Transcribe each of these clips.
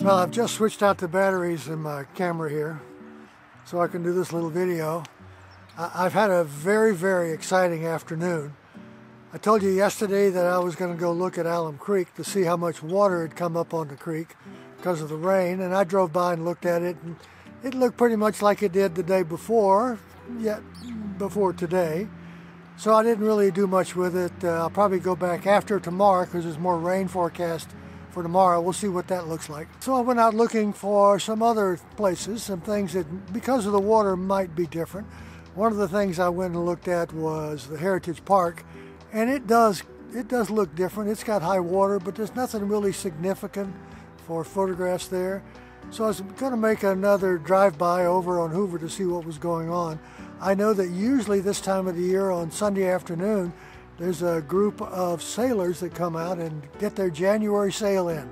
Well, I've just switched out the batteries in my camera here so I can do this little video. I've had a very, very exciting afternoon. I told you yesterday that I was going to go look at Alum Creek to see how much water had come up on the creek because of the rain, and I drove by and looked at it, and it looked pretty much like it did the day before, yet before today. So I didn't really do much with it. I'll probably go back after tomorrow because there's more rain forecast for tomorrow. We'll see what that looks like. So I went out looking for some other places, some things that, because of the water, might be different. One of the things I went and looked at was the Heritage Park, and it does look different. It's got high water, but there's nothing really significant for photographs there. So I was going to make another drive-by over on Hoover to see what was going on. I know that usually this time of the year on Sunday afternoon, there's a group of sailors that come out and get their January sail in.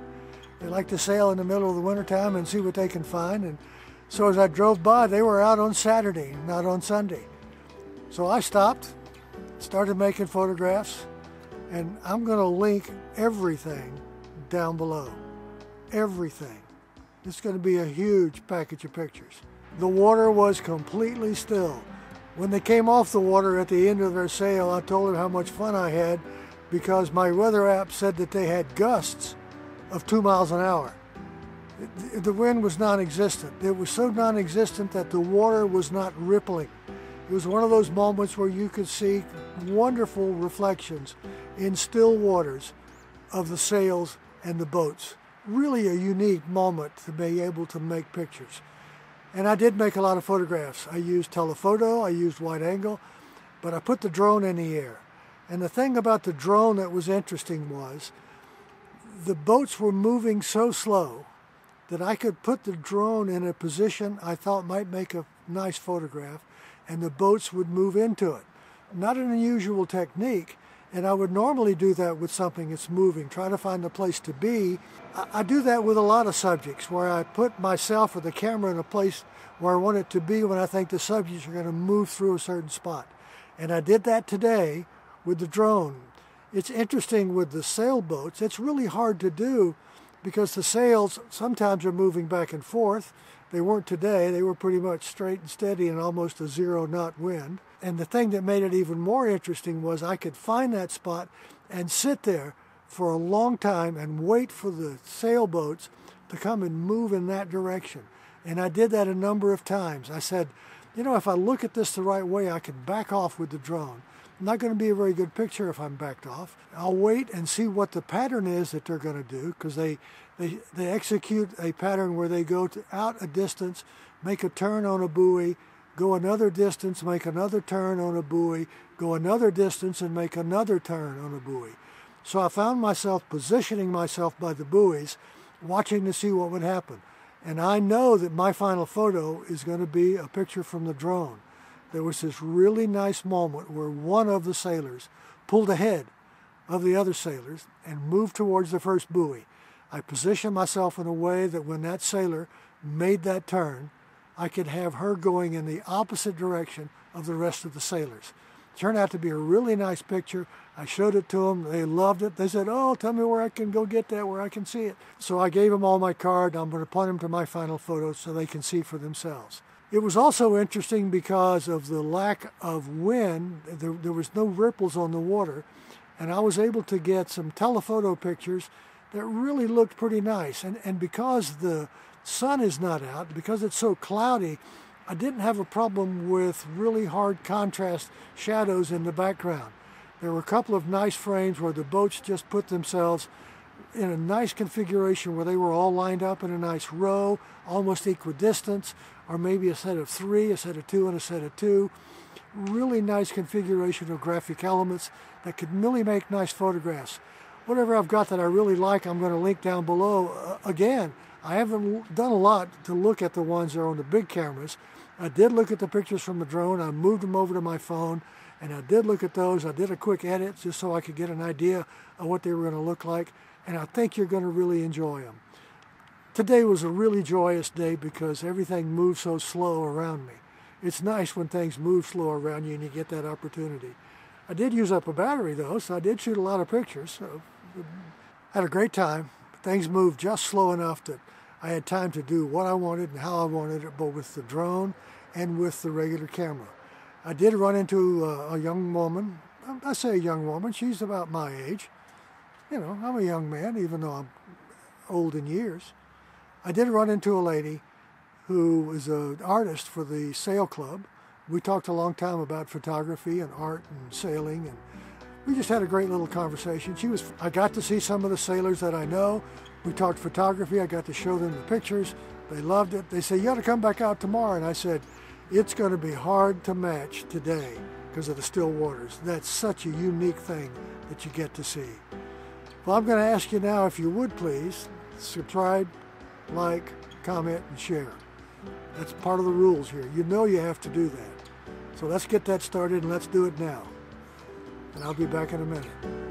They like to sail in the middle of the wintertime and see what they can find. And so as I drove by, they were out on Saturday, not on Sunday. So I stopped, started making photographs, and I'm going to link everything down below. Everything. It's going to be a huge package of pictures. The water was completely still. When they came off the water at the end of their sail, I told them how much fun I had because my weather app said that they had gusts of 2 miles an hour. The wind was non-existent. It was so non-existent that the water was not rippling. It was one of those moments where you could see wonderful reflections in still waters of the sails and the boats. Really a unique moment to be able to make pictures. And I did make a lot of photographs. I used telephoto, I used wide angle, but I put the drone in the air. And the thing about the drone that was interesting was the boats were moving so slow that I could put the drone in a position I thought might make a nice photograph, and the boats would move into it. Not an unusual technique, and I would normally do that with something that's moving, try to find a place to be. I do that with a lot of subjects, where I put myself or the camera in a place where I want it to be when I think the subjects are going to move through a certain spot. And I did that today with the drone. It's interesting with the sailboats. It's really hard to do because the sails sometimes are moving back and forth. They weren't today. They were pretty much straight and steady and almost a 0-knot wind. And the thing that made it even more interesting was I could find that spot and sit there for a long time and wait for the sailboats to come and move in that direction. And I did that a number of times. I said, you know, if I look at this the right way, I can back off with the drone. Not going to be a very good picture if I'm backed off. I'll wait and see what the pattern is that they're going to do, because they execute a pattern where they go out a distance, make a turn on a buoy, go another distance, make another turn on a buoy, go another distance and make another turn on a buoy. So I found myself positioning myself by the buoys, watching to see what would happen. And I know that my final photo is going to be a picture from the drone. There was this really nice moment where one of the sailors pulled ahead of the other sailors and moved towards the first buoy. I positioned myself in a way that when that sailor made that turn, I could have her going in the opposite direction of the rest of the sailors. It turned out to be a really nice picture. I showed it to them. They loved it. They said, oh, tell me where I can go get that, where I can see it. So I gave them all my card. I'm going to point them to my final photos so they can see for themselves. It was also interesting because of the lack of wind. There was no ripples on the water, and I was able to get some telephoto pictures that really looked pretty nice. And because the sun is not out, because it's so cloudy, I didn't have a problem with really hard contrast shadows in the background. There were a couple of nice frames where the boats just put themselves in a nice configuration where they were all lined up in a nice row, almost equidistant, or maybe a set of 3, a set of 2, and a set of 2. Really nice configuration of graphic elements that could really make nice photographs. Whatever I've got that I really like, I'm going to link down below. Again, I haven't done a lot to look at the ones that are on the big cameras. I did look at the pictures from the drone. I moved them over to my phone, and I did look at those. I did a quick edit just so I could get an idea of what they were going to look like, and I think you're going to really enjoy them. Today was a really joyous day because everything moved so slow around me. It's nice when things move slow around you and you get that opportunity. I did use up a battery though, so I did shoot a lot of pictures. So had a great time. Things moved just slow enough that I had time to do what I wanted and how I wanted it, both with the drone and with the regular camera. I did run into a young woman. I say a young woman, she's about my age. You know, I'm a young man, even though I'm old in years. I did run into a lady who was an artist for the sail club. We talked a long time about photography and art and sailing, and we just had a great little conversation. I got to see some of the sailors that I know. We talked photography. I got to show them the pictures. They loved it. They said, you got to come back out tomorrow. And I said, it's going to be hard to match today because of the still waters. That's such a unique thing that you get to see. Well, I'm going to ask you now, if you would please, subscribe, like, comment, and share. That's part of the rules here. You know you have to do that. So let's get that started, and let's do it now. And I'll be back in a minute.